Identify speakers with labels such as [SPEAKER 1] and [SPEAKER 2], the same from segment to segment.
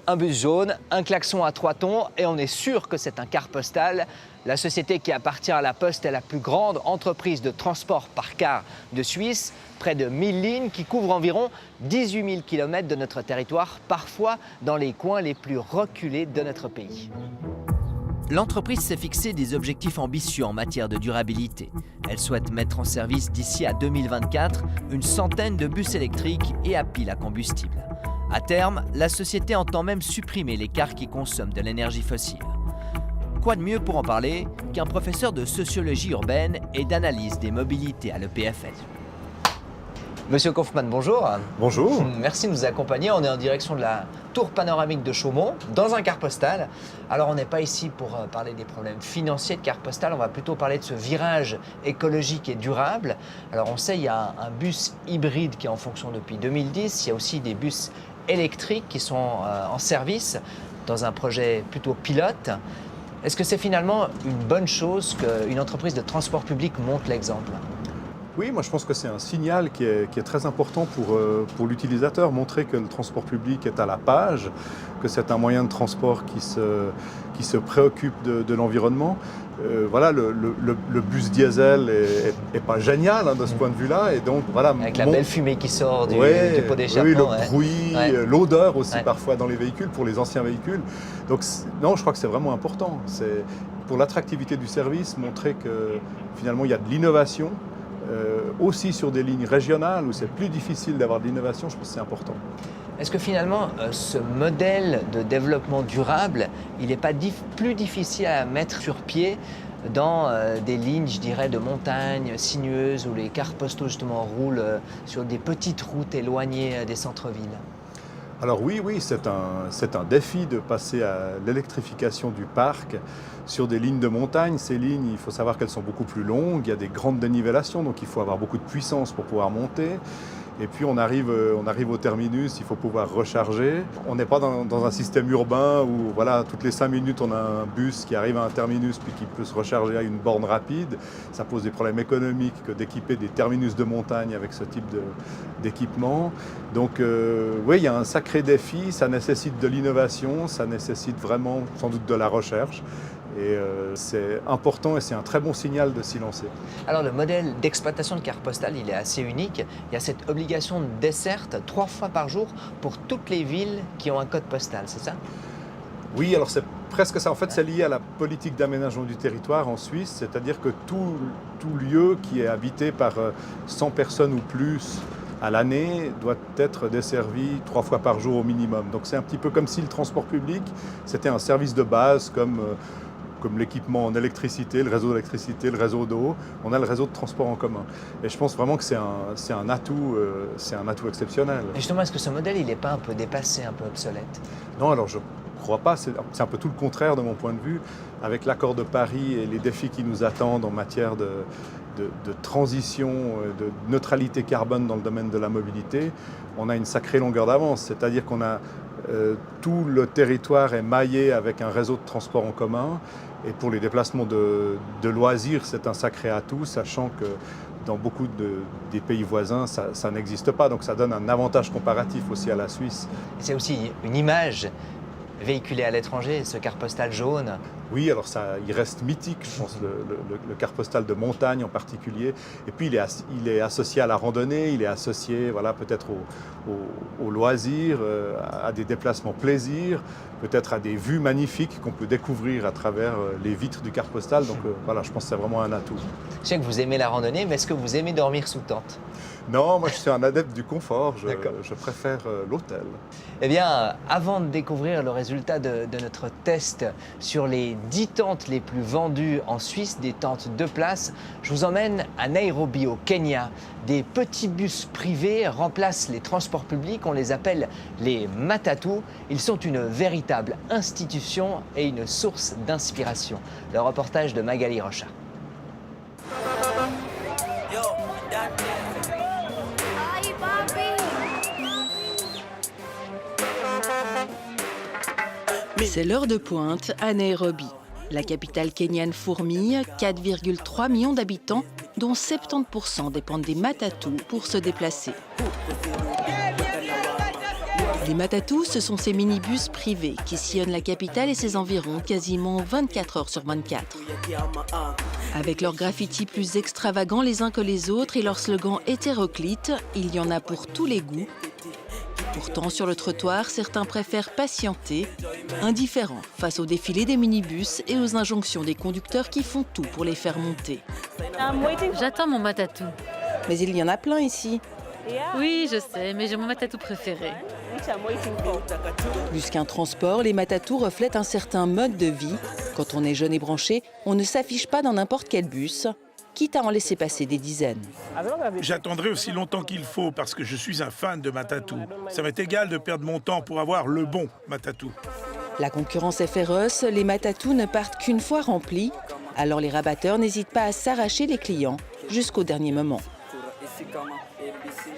[SPEAKER 1] un bus jaune, un klaxon à 3 tons et on est sûr que c'est un car postal. La société qui appartient à la Poste est la plus grande entreprise de transport par car de Suisse. Près de 1000 lignes qui couvrent environ 18 000 km de notre territoire, parfois dans les coins les plus reculés de notre pays. L'entreprise s'est fixé des objectifs ambitieux en matière de durabilité. Elle souhaite mettre en service d'ici à 2024 une centaine de bus électriques et à pile à combustible. À terme, la société entend même supprimer les cars qui consomment de l'énergie fossile. Quoi de mieux pour en parler qu'un professeur de sociologie urbaine et d'analyse des mobilités à l'EPFL. Monsieur Kaufmann, bonjour.
[SPEAKER 2] Bonjour.
[SPEAKER 1] Merci de nous accompagner. On est en direction de la tour panoramique de Chaumont, dans un car postal. Alors, on n'est pas ici pour parler des problèmes financiers de car postal, on va plutôt parler de ce virage écologique et durable. Alors, on sait, il y a un bus hybride qui est en fonction depuis 2010. Il y a aussi des bus électriques qui sont en service dans un projet plutôt pilote. Est-ce que c'est finalement une bonne chose qu'une entreprise de transport public montre l'exemple ?
[SPEAKER 2] Oui, moi je pense que c'est un signal qui est très important pour l'utilisateur, montrer que le transport public est à la page, que c'est un moyen de transport qui se préoccupe de l'environnement. Voilà, le bus diesel est pas génial de ce point de vue-là. Et donc, voilà,
[SPEAKER 1] avec la belle fumée qui sort du pot d'échappement.
[SPEAKER 2] Oui, le bruit, l'odeur aussi parfois dans les véhicules, pour les anciens véhicules. Donc non, je crois que c'est vraiment important. C'est pour l'attractivité du service, montrer que finalement il y a de l'innovation. Aussi sur des lignes régionales où c'est plus difficile d'avoir de l'innovation, je pense que c'est important.
[SPEAKER 1] Est-ce que finalement, ce modèle de développement durable, il n'est pas plus difficile à mettre sur pied dans des lignes, je dirais, de montagne sinueuses où les cars postaux justement roulent sur des petites routes éloignées des centres-villes ?
[SPEAKER 2] Alors oui, c'est un défi de passer à l'électrification du parc sur des lignes de montagne. Ces lignes, il faut savoir qu'elles sont beaucoup plus longues, il y a des grandes dénivellations, donc il faut avoir beaucoup de puissance pour pouvoir monter. Et puis on arrive au terminus, il faut pouvoir recharger. On n'est pas dans un système urbain où voilà, toutes les 5 minutes on a un bus qui arrive à un terminus puis qui peut se recharger à une borne rapide. Ça pose des problèmes économiques que d'équiper des terminus de montagne avec ce type d'équipement. Donc oui, il y a un sacré défi, ça nécessite de l'innovation, ça nécessite vraiment sans doute de la recherche. Et c'est important et c'est un très bon signal de s'y lancer.
[SPEAKER 1] Alors le modèle d'exploitation de car postal, il est assez unique. Il y a cette obligation de desserte 3 fois par jour pour toutes les villes qui ont un code postal, c'est ça ?
[SPEAKER 2] Oui, alors c'est presque ça. En fait, c'est lié à la politique d'aménagement du territoire en Suisse, c'est-à-dire que tout lieu qui est habité par 100 personnes ou plus à l'année doit être desservi 3 fois par jour au minimum. Donc c'est un petit peu comme si le transport public, c'était un service de base comme l'équipement en électricité, le réseau d'électricité, le réseau d'eau. On a le réseau de transport en commun. Et je pense vraiment que c'est un atout exceptionnel.
[SPEAKER 1] Et justement, est-ce que ce modèle, il n'est pas un peu dépassé, un peu obsolète ?
[SPEAKER 2] Non, alors je ne crois pas. C'est un peu tout le contraire de mon point de vue. Avec l'accord de Paris et les défis qui nous attendent en matière de transition, de neutralité carbone dans le domaine de la mobilité, on a une sacrée longueur d'avance. C'est-à-dire qu'on a tout le territoire est maillé avec un réseau de transport en commun. Et pour les déplacements de loisirs, c'est un sacré atout, sachant que dans beaucoup des pays voisins, ça n'existe pas. Donc ça donne un avantage comparatif aussi à la Suisse.
[SPEAKER 1] C'est aussi une image véhiculée à l'étranger, ce car postal jaune.
[SPEAKER 2] Oui, alors il reste mythique, je pense, le car postal de montagne en particulier. Et puis il est associé à la randonnée, il est associé peut-être au loisir, à des déplacements plaisir, peut-être à des vues magnifiques qu'on peut découvrir à travers les vitres du car postal. Donc voilà, je pense que c'est vraiment un atout.
[SPEAKER 1] Je sais que vous aimez la randonnée, mais est-ce que vous aimez dormir sous tente ?
[SPEAKER 2] Non, moi je suis un adepte du confort, je préfère l'hôtel.
[SPEAKER 1] Eh bien, avant de découvrir le résultat de notre test sur les 10 tentes les plus vendues en Suisse, des tentes 2 places, je vous emmène à Nairobi, au Kenya. Des petits bus privés remplacent les transports publics, on les appelle les matatus. Ils sont une véritable institution et une source d'inspiration. Le reportage de Magali Rocha.
[SPEAKER 3] C'est l'heure de pointe à Nairobi. La capitale kenyane fourmille, 4,3 millions d'habitants, dont 70% dépendent des matatus pour se déplacer. Les Matatous, ce sont ces minibus privés qui sillonnent la capitale et ses environs quasiment 24 heures sur 24. Avec leurs graffitis plus extravagants les uns que les autres et leurs slogans hétéroclites, il y en a pour tous les goûts. Pourtant, sur le trottoir, certains préfèrent patienter, indifférents face au défilé des minibus et aux injonctions des conducteurs qui font tout pour les faire monter.
[SPEAKER 4] J'attends mon matatou.
[SPEAKER 3] Mais il y en a plein ici.
[SPEAKER 4] Oui, je sais, mais j'ai mon matatou préféré.
[SPEAKER 3] Plus qu'un transport, les Matatous reflètent un certain mode de vie. Quand on est jeune et branché, on ne s'affiche pas dans n'importe quel bus, quitte à en laisser passer des dizaines.
[SPEAKER 5] J'attendrai aussi longtemps qu'il faut parce que je suis un fan de matatou. Ça m'est égal de perdre mon temps pour avoir le bon matatou.
[SPEAKER 3] La concurrence est féroce, les Matatous ne partent qu'une fois remplis, alors les rabatteurs n'hésitent pas à s'arracher les clients jusqu'au dernier moment.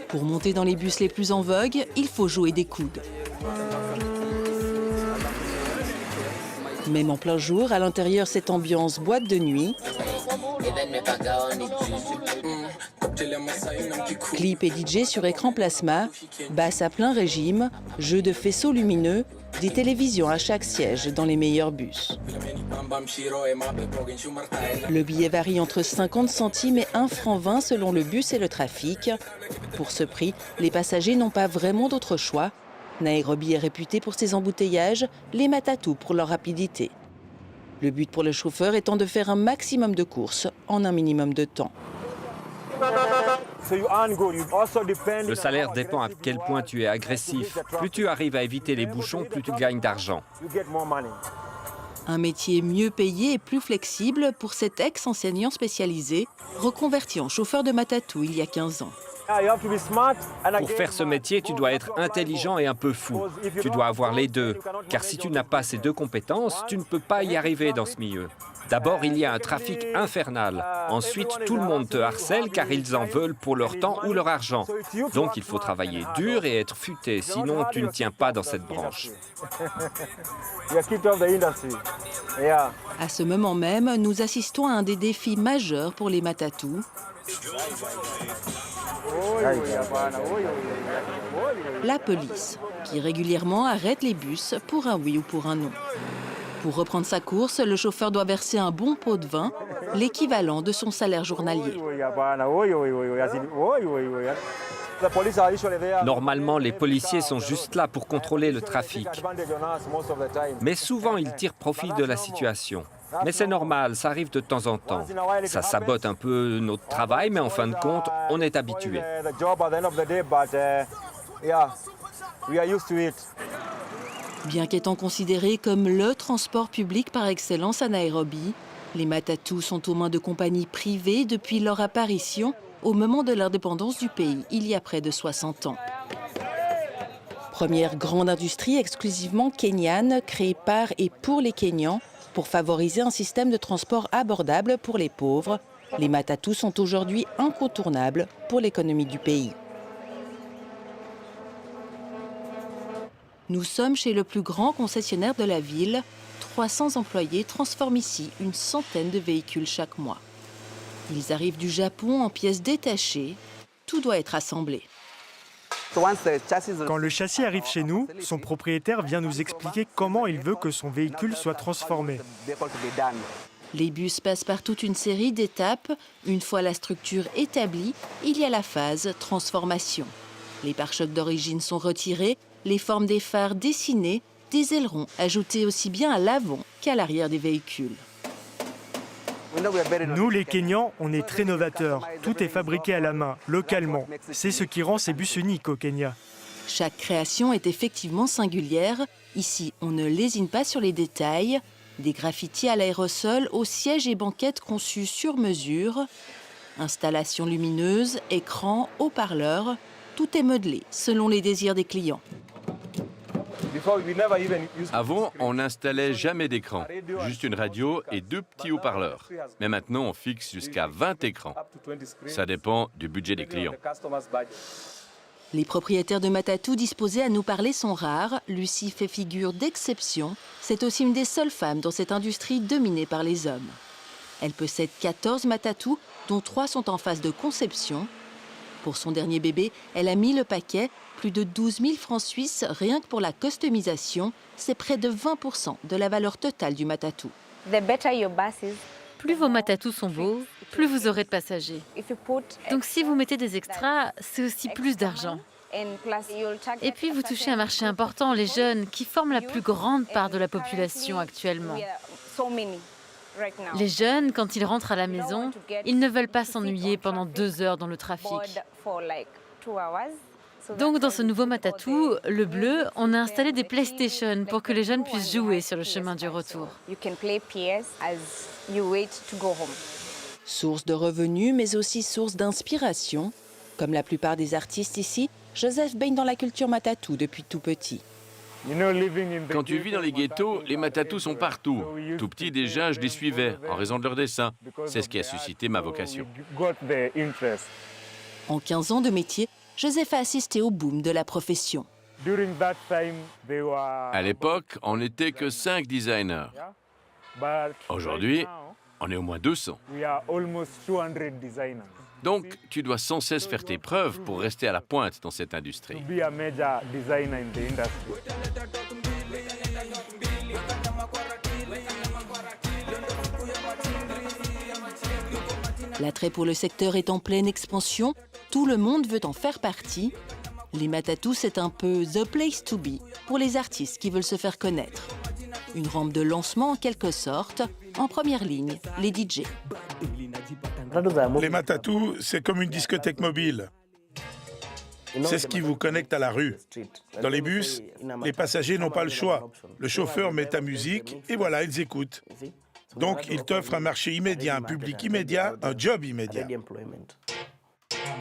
[SPEAKER 3] Pour monter dans les bus les plus en vogue, il faut jouer des coudes. Même en plein jour, à l'intérieur, cette ambiance boîte de nuit. Clip et DJ sur écran plasma, basse à plein régime, jeux de faisceaux lumineux, des télévisions à chaque siège dans les meilleurs bus. Le billet varie entre 50 centimes et 1,20 franc selon le bus et le trafic. Pour ce prix, les passagers n'ont pas vraiment d'autre choix. Nairobi est réputé pour ses embouteillages, les Matatous pour leur rapidité. Le but pour le chauffeur étant de faire un maximum de courses en un minimum de temps.
[SPEAKER 6] Le salaire dépend à quel point tu es agressif. Plus tu arrives à éviter les bouchons, plus tu gagnes d'argent.
[SPEAKER 3] Un métier mieux payé et plus flexible pour cet ex-enseignant spécialisé, reconverti en chauffeur de Matatou il y a 15 ans.
[SPEAKER 6] Pour faire ce métier, tu dois être intelligent et un peu fou. Tu dois avoir les deux, car si tu n'as pas ces deux compétences, tu ne peux pas y arriver dans ce milieu. D'abord, il y a un trafic infernal. Ensuite, tout le monde te harcèle car ils en veulent pour leur temps ou leur argent. Donc, il faut travailler dur et être futé, sinon tu ne tiens pas dans cette branche.
[SPEAKER 3] À ce moment même, nous assistons à un des défis majeurs pour les Matatous. La police, qui régulièrement arrête les bus pour un oui ou pour un non. Pour reprendre sa course, le chauffeur doit verser un bon pot de vin, l'équivalent de son salaire journalier.
[SPEAKER 6] Normalement, les policiers sont juste là pour contrôler le trafic. Mais souvent, ils tirent profit de la situation. Mais c'est normal, ça arrive de temps en temps. Ça sabote un peu notre travail, mais en fin de compte, on est habitué.
[SPEAKER 3] Bien qu'étant considérés comme le transport public par excellence à Nairobi, les Matatous sont aux mains de compagnies privées depuis leur apparition au moment de l'indépendance du pays, il y a près de 60 ans. Première grande industrie exclusivement kenyane, créée par et pour les Kenyans, pour favoriser un système de transport abordable pour les pauvres, les Matatous sont aujourd'hui incontournables pour l'économie du pays. Nous sommes chez le plus grand concessionnaire de la ville. 300 employés transforment ici une centaine de véhicules chaque mois. Ils arrivent du Japon en pièces détachées. Tout doit être assemblé.
[SPEAKER 7] Quand le châssis arrive chez nous, son propriétaire vient nous expliquer comment il veut que son véhicule soit transformé.
[SPEAKER 3] Les bus passent par toute une série d'étapes. Une fois la structure établie, il y a la phase transformation. Les pare-chocs d'origine sont retirés, les formes des phares dessinées, des ailerons ajoutés aussi bien à l'avant qu'à l'arrière des véhicules.
[SPEAKER 7] Nous, les Kenyans, on est très novateurs. Tout est fabriqué à la main, localement. C'est ce qui rend ces bus uniques au Kenya.
[SPEAKER 3] Chaque création est effectivement singulière. Ici, on ne lésine pas sur les détails. Des graffitis à l'aérosol aux sièges et banquettes conçus sur mesure. Installation lumineuse, écran, haut-parleurs. Tout est modelé selon les désirs des clients.
[SPEAKER 8] Avant, on n'installait jamais d'écran, juste une radio et 2 petits haut-parleurs. Mais maintenant, on fixe jusqu'à 20 écrans. Ça dépend du budget des clients.
[SPEAKER 3] Les propriétaires de Matatou disposés à nous parler sont rares. Lucie fait figure d'exception. C'est aussi une des seules femmes dans cette industrie dominée par les hommes. Elle possède 14 Matatou, dont 3 sont en phase de conception. Pour son dernier bébé, elle a mis le paquet, plus de 12 000 francs suisses rien que pour la customisation. C'est près de 20% de la valeur totale du Matatu.
[SPEAKER 4] Plus vos Matatus sont beaux, plus vous aurez de passagers. Donc si vous mettez des extras, c'est aussi plus d'argent. Et puis vous touchez un marché important, les jeunes, qui forment la plus grande part de la population actuellement. Les jeunes, quand ils rentrent à la maison, ils ne veulent pas s'ennuyer pendant 2 heures dans le trafic. Donc dans ce nouveau Matatu, le bleu, on a installé des PlayStation pour que les jeunes puissent jouer sur le chemin du retour.
[SPEAKER 3] Source de revenus, mais aussi source d'inspiration. Comme la plupart des artistes ici, Joseph baigne dans la culture Matatu depuis tout petit.
[SPEAKER 8] Quand tu vis dans les ghettos, les Matatus sont partout. Tout petit déjà, je les suivais en raison de leur dessin. C'est ce qui a suscité ma vocation.
[SPEAKER 3] En 15 ans de métier, Joseph a assisté au boom de la profession.
[SPEAKER 8] À l'époque, on n'était que 5 designers. Aujourd'hui, on est au moins 200. Donc, tu dois sans cesse faire tes preuves pour rester à la pointe dans cette industrie.
[SPEAKER 3] L'attrait pour le secteur est en pleine expansion. Tout le monde veut en faire partie. Les Matatus, c'est un peu the place to be pour les artistes qui veulent se faire connaître. Une rampe de lancement en quelque sorte. En première ligne, les DJ.
[SPEAKER 5] Les Matatus, c'est comme une discothèque mobile. C'est ce qui vous connecte à la rue. Dans les bus, les passagers n'ont pas le choix. Le chauffeur met ta musique et voilà, ils écoutent. Donc, il t'offre un marché immédiat, un public immédiat, un job immédiat.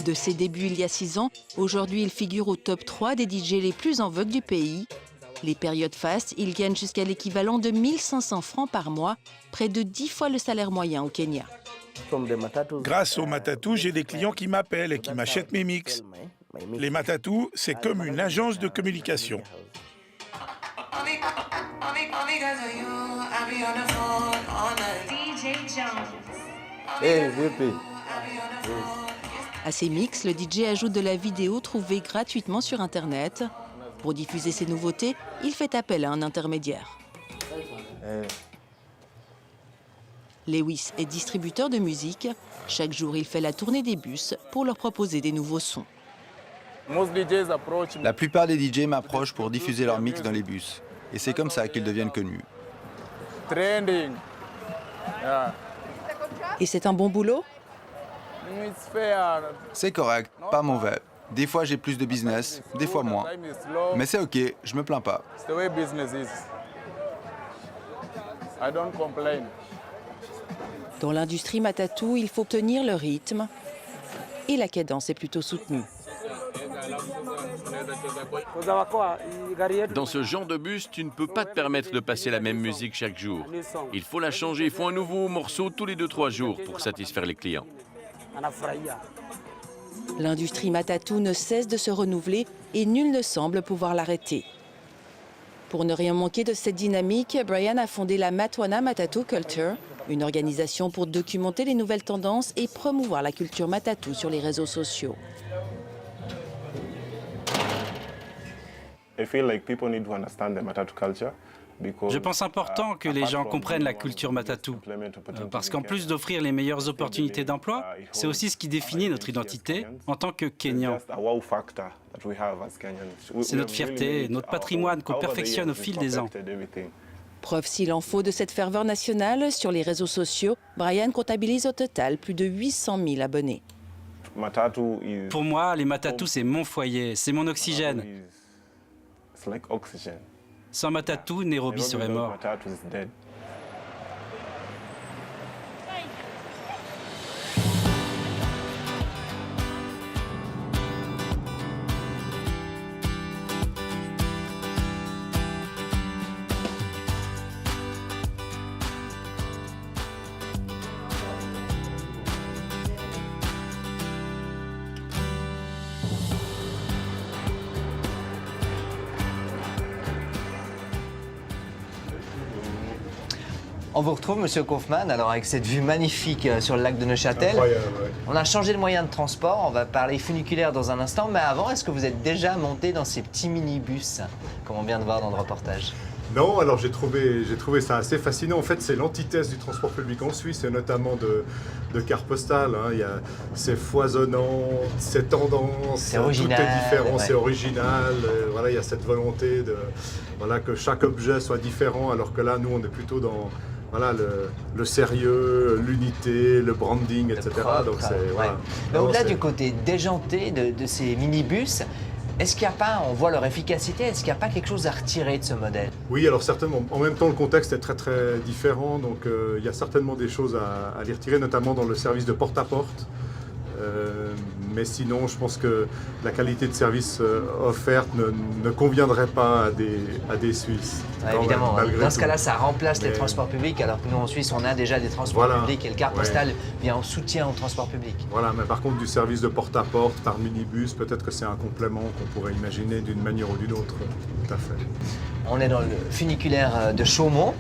[SPEAKER 3] De ses débuts il y a 6 ans, aujourd'hui il figure au top 3 des DJ les plus en vogue du pays. Les périodes fastes, il gagne jusqu'à l'équivalent de 1 500 francs par mois, près de 10 fois le salaire moyen au Kenya.
[SPEAKER 5] Grâce aux Matatus, j'ai des clients qui m'appellent et qui m'achètent mes mix. Les Matatus, c'est comme une agence de communication.
[SPEAKER 3] À ses mix, le DJ ajoute de la vidéo trouvée gratuitement sur Internet. Pour diffuser ses nouveautés, il fait appel à un intermédiaire. Lewis est distributeur de musique. Chaque jour, il fait la tournée des bus pour leur proposer des nouveaux sons.
[SPEAKER 9] La plupart des DJ m'approchent pour diffuser leur mix dans les bus. Et c'est comme ça qu'ils deviennent connus.
[SPEAKER 3] Et c'est un bon boulot?
[SPEAKER 9] C'est correct, pas mauvais. Des fois j'ai plus de business, des fois moins. Mais c'est ok, je me plains pas.
[SPEAKER 3] Dans l'industrie Matatu, il faut tenir le rythme et la cadence est plutôt soutenue.
[SPEAKER 8] Dans ce genre de bus, tu ne peux pas te permettre de passer la même musique chaque jour. Il faut la changer, il faut un nouveau morceau tous les 2-3 jours pour satisfaire les clients.
[SPEAKER 3] L'industrie Matatu ne cesse de se renouveler et nul ne semble pouvoir l'arrêter. Pour ne rien manquer de cette dynamique, Brian a fondé la Matwana Matatu Culture, une organisation pour documenter les nouvelles tendances et promouvoir la culture Matatu sur les réseaux sociaux.
[SPEAKER 10] Je pense important que les gens comprennent la culture Matatu, parce qu'en plus d'offrir les meilleures opportunités d'emploi, c'est aussi ce qui définit notre identité en tant que Kenyans. C'est notre fierté, notre patrimoine qu'on perfectionne au fil des ans.
[SPEAKER 3] Preuve s'il en faut de cette ferveur nationale, sur les réseaux sociaux, Brian comptabilise au total plus de 800 000 abonnés.
[SPEAKER 10] Pour moi, les Matatus, c'est mon foyer, c'est mon oxygène. Sans Matatu, Nairobi serait mort.
[SPEAKER 1] On vous retrouve, Monsieur Kaufmann, alors avec cette vue magnifique sur le lac de Neuchâtel.
[SPEAKER 2] Incroyable, ouais.
[SPEAKER 1] On a changé de moyen de transport, on va parler funiculaire dans un instant, mais avant, est-ce que vous êtes déjà monté dans ces petits minibus, comme on vient de voir dans le reportage?
[SPEAKER 2] Non, alors j'ai trouvé ça assez fascinant. En fait, c'est l'antithèse du transport public en Suisse, et notamment de carte postale. Hein. C'est foisonnant, c'est tendance, tout est différent, ouais. C'est original. Voilà, il y a cette volonté que chaque objet soit différent, alors que là, nous, on est plutôt dans le sérieux, l'unité, le branding, etc.
[SPEAKER 1] Propre,
[SPEAKER 2] donc
[SPEAKER 1] Mais au-delà du côté déjanté de ces minibus, est-ce qu'il n'y a pas, on voit leur efficacité, est-ce qu'il n'y a pas quelque chose à retirer de ce modèle?
[SPEAKER 2] Oui, alors certainement. En même temps, le contexte est très très différent, donc il y a certainement des choses à les retirer, notamment dans le service de porte-à-porte. Mais sinon, je pense que la qualité de service offerte ne conviendrait pas à des Suisses.
[SPEAKER 1] Évidemment, dans ce cas-là, ça remplace les transports publics, alors que nous en Suisse, on a déjà des transports publics et le carte postale vient en soutien aux transports publics.
[SPEAKER 2] Voilà, mais par contre, du service de porte-à-porte par minibus, peut-être que c'est un complément qu'on pourrait imaginer d'une manière ou d'une autre. Tout à fait.
[SPEAKER 1] On est dans le funiculaire de Chaumont.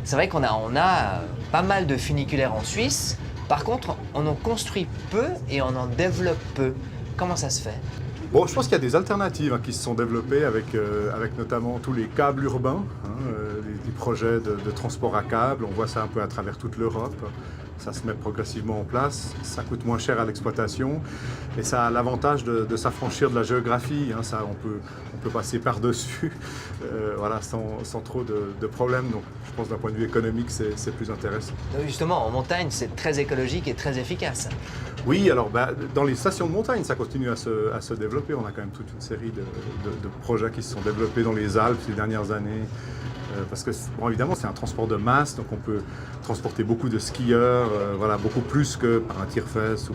[SPEAKER 1] C'est vrai qu'on a pas mal de funiculaires en Suisse. Par contre, on en construit peu et on en développe peu. Comment ça se fait?
[SPEAKER 2] Bon, je pense qu'il y a des alternatives qui se sont développées avec notamment tous les câbles urbains, les projets de transport à câble. On voit ça un peu à travers toute l'Europe. Ça se met progressivement en place, ça coûte moins cher à l'exploitation et ça a l'avantage de s'affranchir de la géographie. Hein. Ça, on peut passer par-dessus sans trop de problèmes. Donc je pense d'un point de vue économique, c'est plus intéressant.
[SPEAKER 1] Donc justement, en montagne, c'est très écologique et très efficace.
[SPEAKER 2] Oui, alors dans les stations de montagne, ça continue à se développer. On a quand même toute une série de projets qui se sont développés dans les Alpes ces dernières années. Parce que, évidemment, c'est un transport de masse, donc on peut transporter beaucoup de skieurs, beaucoup plus que par un tire-fesse ou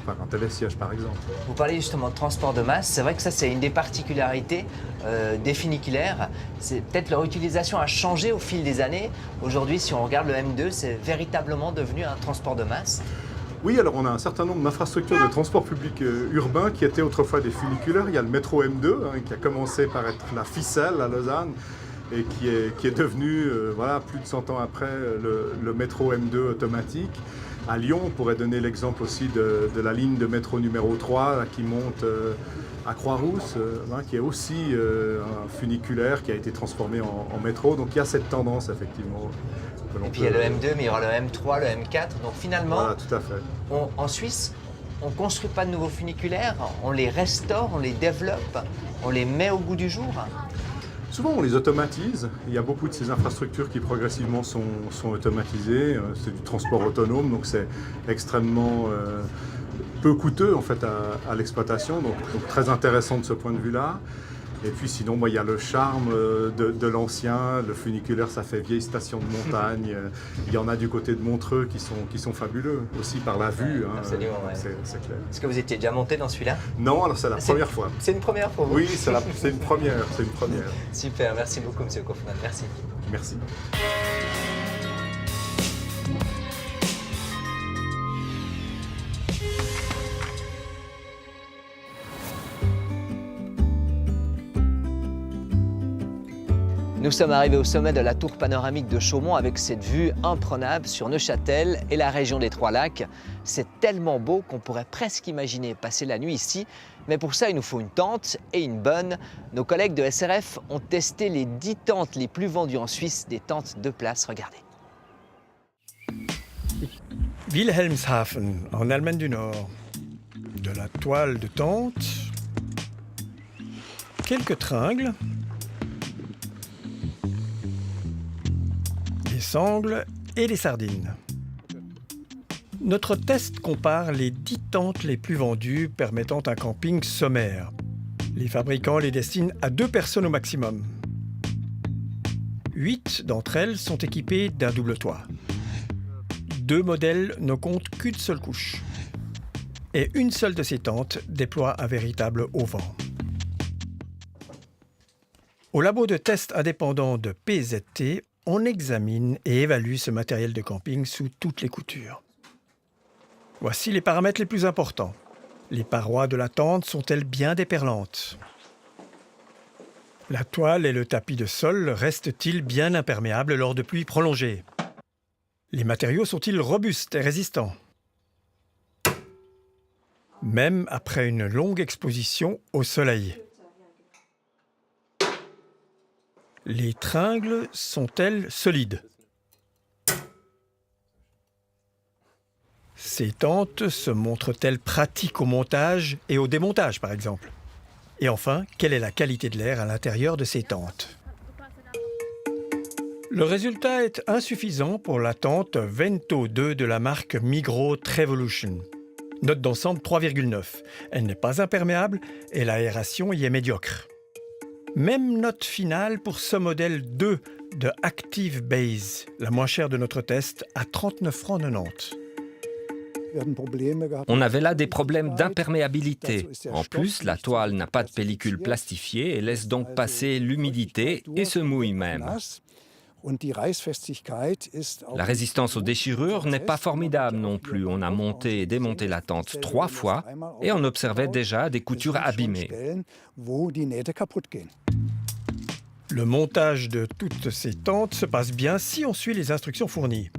[SPEAKER 2] par un télésiège, par exemple.
[SPEAKER 1] Vous parlez justement de transport de masse. C'est vrai que ça, c'est une des particularités des funiculaires. C'est peut-être leur utilisation a changé au fil des années. Aujourd'hui, si on regarde le M2, c'est véritablement devenu un transport de masse.
[SPEAKER 2] Oui, alors on a un certain nombre d'infrastructures de transport public urbain qui étaient autrefois des funiculaires. Il y a le métro M2 qui a commencé par être la ficelle à Lausanne et qui est devenu, plus de 100 ans après, le métro M2 automatique. À Lyon, on pourrait donner l'exemple aussi de la ligne de métro numéro 3 qui monte à Croix-Rousse, qui est aussi un funiculaire qui a été transformé en métro. Donc il y a cette tendance, effectivement.
[SPEAKER 1] Et puis il y a le M2, mais il y aura le M3, le M4. Donc finalement,
[SPEAKER 2] voilà, tout à fait.
[SPEAKER 1] En Suisse, on ne construit pas de nouveaux funiculaires, on les restaure, on les développe, on les met au goût du jour.
[SPEAKER 2] Souvent, on les automatise. Il y a beaucoup de ces infrastructures qui progressivement sont automatisées. C'est du transport autonome, donc c'est extrêmement peu coûteux en fait à l'exploitation, donc très intéressant de ce point de vue-là. Et puis sinon, il y a le charme de l'ancien. Le funiculaire, ça fait vieille station de montagne. Il y en a du côté de Montreux qui sont fabuleux, aussi par la vue.
[SPEAKER 1] Absolument,
[SPEAKER 2] c'est clair.
[SPEAKER 1] Est-ce que vous étiez déjà monté dans celui-là?
[SPEAKER 2] Non, alors c'est la première fois.
[SPEAKER 1] C'est une première pour vous?
[SPEAKER 2] Oui, c'est une première.
[SPEAKER 1] Super, merci beaucoup, M. Kaufmann. Merci.
[SPEAKER 2] Merci.
[SPEAKER 1] Nous sommes arrivés au sommet de la tour panoramique de Chaumont avec cette vue imprenable sur Neuchâtel et la région des Trois-Lacs. C'est tellement beau qu'on pourrait presque imaginer passer la nuit ici. Mais pour ça, il nous faut une tente et une bonne. Nos collègues de SRF ont testé les 10 tentes les plus vendues en Suisse, des tentes de place. Regardez.
[SPEAKER 11] Wilhelmshaven, en Allemagne du Nord. De la toile de tente, quelques tringles, des sangles et des sardines. Notre test compare les 10 tentes les plus vendues permettant un camping sommaire. Les fabricants les destinent à 2 personnes au maximum. 8 d'entre elles sont équipées d'un double toit. 2 modèles ne comptent qu'une seule couche. Et une seule de ces tentes déploie un véritable auvent. Au labo de test indépendant de PZT, on examine et évalue ce matériel de camping sous toutes les coutures. Voici les paramètres les plus importants. Les parois de la tente sont-elles bien déperlantes? La toile et le tapis de sol restent-ils bien imperméables lors de pluies prolongées? Les matériaux sont-ils robustes et résistants? Même après une longue exposition au soleil. Les tringles sont-elles solides? Ces tentes se montrent-elles pratiques au montage et au démontage, par exemple? Et enfin, quelle est la qualité de l'air à l'intérieur de ces tentes? Le résultat est insuffisant pour la tente Vento 2 de la marque Migros Trevolution. Note d'ensemble 3,9. Elle n'est pas imperméable et l'aération y est médiocre. Même note finale pour ce modèle 2 de Active Base, la moins chère de notre test, à 39,90 francs.
[SPEAKER 6] On avait là des problèmes d'imperméabilité. En plus, la toile n'a pas de pellicule plastifiée et laisse donc passer l'humidité et se mouille même. La résistance aux déchirures n'est pas formidable non plus. On a monté et démonté la tente 3 fois et on observait déjà des coutures abîmées.
[SPEAKER 11] Le montage de toutes ces tentes se passe bien si on suit les instructions fournies.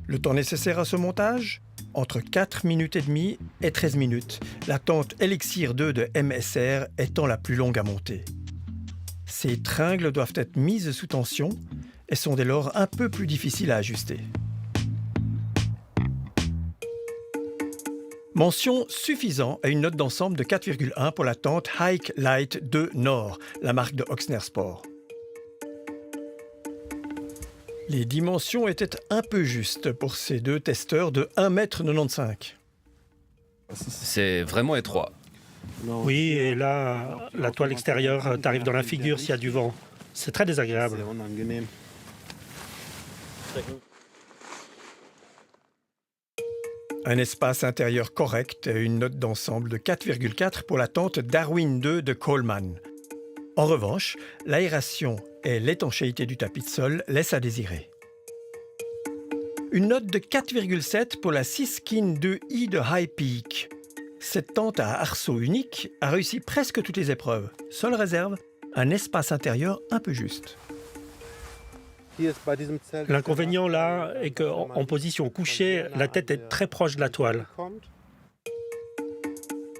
[SPEAKER 11] Le temps nécessaire à ce montage? Entre 4 minutes et demie et 13 minutes, la tente Elixir 2 de MSR étant la plus longue à monter. Ces tringles doivent être mises sous tension et sont dès lors un peu plus difficiles à ajuster. Mention suffisant à une note d'ensemble de 4,1 pour la tente Hike Light 2 Nord, la marque de Oxner Sport. Les dimensions étaient un peu justes pour ces deux testeurs de 1,95 m.
[SPEAKER 6] C'est vraiment étroit.
[SPEAKER 12] Oui, et là, la toile extérieure t'arrive dans la figure s'il y a du vent. C'est très désagréable.
[SPEAKER 11] Un espace intérieur correct et une note d'ensemble de 4,4 pour la tente Darwin 2 de Coleman. En revanche, l'aération et l'étanchéité du tapis de sol laissent à désirer. Une note de 4,7 pour la Siskin 2i de High Peak. Cette tente à arceau unique a réussi presque toutes les épreuves. Seule réserve, un espace intérieur un peu juste.
[SPEAKER 12] L'inconvénient là est qu'en position couchée, la tête est très proche de la toile.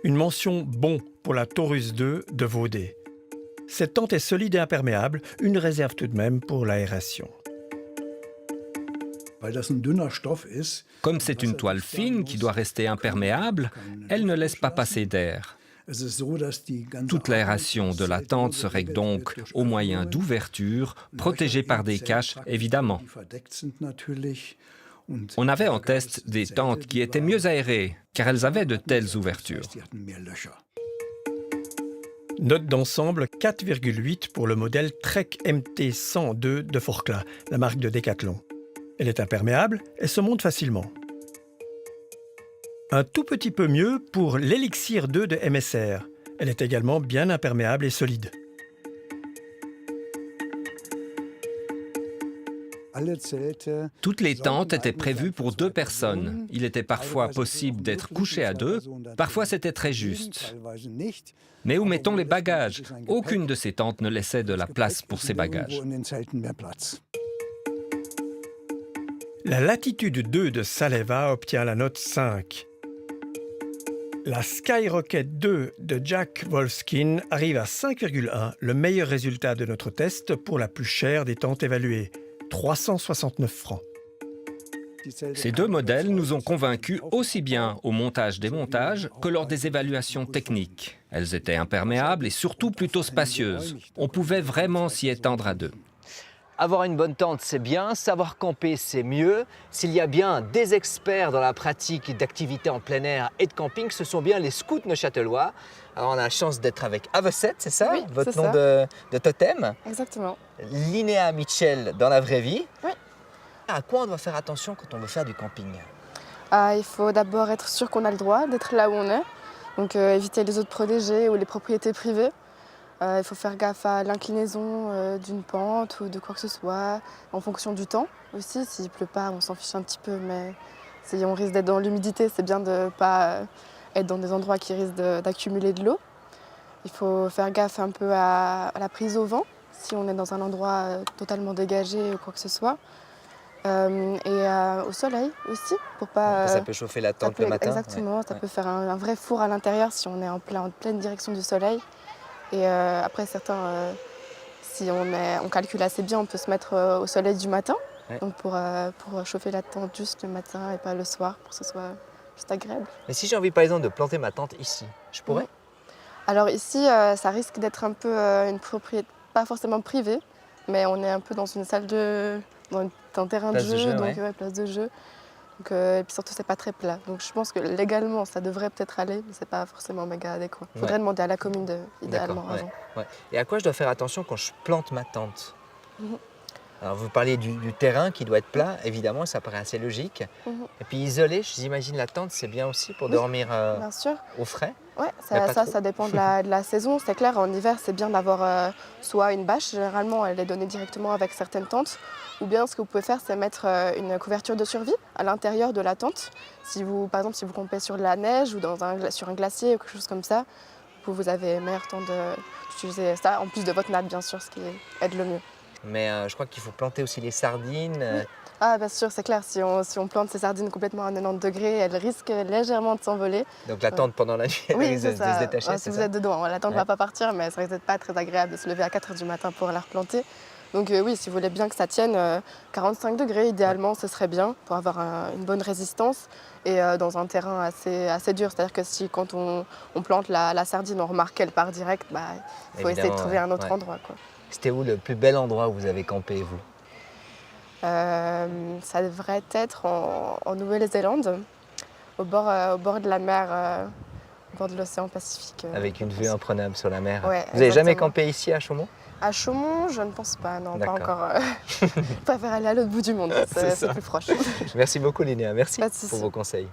[SPEAKER 11] Une mention bon pour la Taurus 2 de Vaudé. Cette tente est solide et imperméable, une réserve tout de même pour l'aération.
[SPEAKER 6] Comme c'est une toile fine qui doit rester imperméable, elle ne laisse pas passer d'air. Toute l'aération de la tente serait donc au moyen d'ouvertures, protégée par des caches, évidemment. On avait en test des tentes qui étaient mieux aérées, car elles avaient de telles ouvertures.
[SPEAKER 11] Note d'ensemble 4,8 pour le modèle Trek MT 102 de Forclaz, la marque de Decathlon. Elle est imperméable et se monte facilement. Un tout petit peu mieux pour l'Elixir 2 de MSR. Elle est également bien imperméable et solide.
[SPEAKER 6] Toutes les tentes étaient prévues pour 2 personnes. Il était parfois possible d'être couché à 2, parfois c'était très juste. Mais où mettons les bagages? Aucune de ces tentes ne laissait de la place pour ces bagages.
[SPEAKER 11] La Latitude 2 de Saleva obtient la note 5. La Skyrocket 2 de Jack Wolfskin arrive à 5,1, le meilleur résultat de notre test pour la plus chère des tentes évaluées, 369 francs.
[SPEAKER 6] Ces 2 modèles nous ont convaincus aussi bien au montage-démontage que lors des évaluations techniques. Elles étaient imperméables et surtout plutôt spacieuses. On pouvait vraiment s'y étendre à 2.
[SPEAKER 1] Avoir une bonne tente, c'est bien. Savoir camper, c'est mieux. S'il y a bien des experts dans la pratique d'activités en plein air et de camping, ce sont bien les scouts neuchâtelois. Alors, on a la chance d'être avec Avocet, c'est ça?
[SPEAKER 13] Oui,
[SPEAKER 1] votre
[SPEAKER 13] c'est
[SPEAKER 1] nom
[SPEAKER 13] ça.
[SPEAKER 1] de totem?
[SPEAKER 13] Exactement.
[SPEAKER 1] Linnea Mitchell dans la vraie vie.
[SPEAKER 13] Oui.
[SPEAKER 1] À quoi on doit faire attention quand on veut faire du camping?
[SPEAKER 13] Il faut d'abord être sûr qu'on a le droit d'être là où on est. Donc éviter les zones protégées ou les propriétés privées. Il faut faire gaffe à l'inclinaison d'une pente ou de quoi que ce soit, en fonction du temps aussi. S'il ne pleut pas, on s'en fiche un petit peu, mais si on risque d'être dans l'humidité, c'est bien de ne pas être dans des endroits qui risquent d'accumuler de l'eau. Il faut faire gaffe un peu à la prise au vent, si on est dans un endroit totalement dégagé ou quoi que ce soit. Au soleil aussi, pour pas...
[SPEAKER 1] Ça peut chauffer la tente le matin.
[SPEAKER 13] Exactement, ça peut faire un vrai four à l'intérieur si on est en pleine direction du soleil. Et après, certains, si on calcule assez bien, on peut se mettre au soleil du matin, donc pour chauffer la tente juste le matin et pas le soir, pour que ce soit juste agréable.
[SPEAKER 1] Mais si j'ai envie par exemple de planter ma tente ici, je pourrais?
[SPEAKER 13] Alors ici, ça risque d'être un peu une propriété, pas forcément privée, mais on est un peu dans une salle dans un terrain de jeu, donc place de jeu. Donc, et puis surtout, c'est pas très plat. Donc je pense que légalement, ça devrait peut-être aller, mais c'est pas forcément méga adéquat. Il faudrait demander à la commune idéalement avant.
[SPEAKER 1] Et à quoi je dois faire attention quand je plante ma tente? Alors vous parliez du terrain qui doit être plat, évidemment, ça paraît assez logique. Et puis isolé, j'imagine la tente, c'est bien aussi pour dormir
[SPEAKER 13] bien sûr.
[SPEAKER 1] Au frais?
[SPEAKER 13] Oui, ça dépend de la saison. C'est clair, en hiver, c'est bien d'avoir soit une bâche, généralement elle est donnée directement avec certaines tentes, ou bien ce que vous pouvez faire, c'est mettre une couverture de survie à l'intérieur de la tente. Par exemple, si vous campez sur de la neige ou sur un glacier ou quelque chose comme ça, vous avez meilleur temps d'utiliser ça, en plus de votre natte, bien sûr, ce qui aide le mieux.
[SPEAKER 1] Mais je crois qu'il faut planter aussi les sardines.
[SPEAKER 13] Ah bien sûr, c'est clair, si on plante ces sardines complètement à 90 degrés, elles risquent légèrement de s'envoler.
[SPEAKER 1] Donc la tente pendant la nuit, elle risque de se détacher,
[SPEAKER 13] si vous êtes dedans, la tente ne va pas partir, mais ça risque d'être pas très agréable de se lever à 4 h du matin pour la replanter. Donc oui, si vous voulez bien que ça tienne, 45 degrés idéalement, ce serait bien pour avoir une bonne résistance et dans un terrain assez dur. C'est-à-dire que si quand on plante la sardine, on remarque qu'elle part direct, il faut essayer de trouver un autre endroit, quoi.
[SPEAKER 1] C'était où le plus bel endroit où vous avez campé, vous?
[SPEAKER 13] Ça devrait être en Nouvelle-Zélande, au bord de la mer, au bord de l'océan Pacifique.
[SPEAKER 1] Avec une vue imprenable sur la mer.
[SPEAKER 13] Ouais,
[SPEAKER 1] vous n'avez jamais campé ici à Chaumont?
[SPEAKER 13] À Chaumont, je ne pense pas, non, pas encore. Je préfère aller à l'autre bout du monde, c'est plus proche.
[SPEAKER 1] Merci beaucoup Linnea, merci pour vos conseils.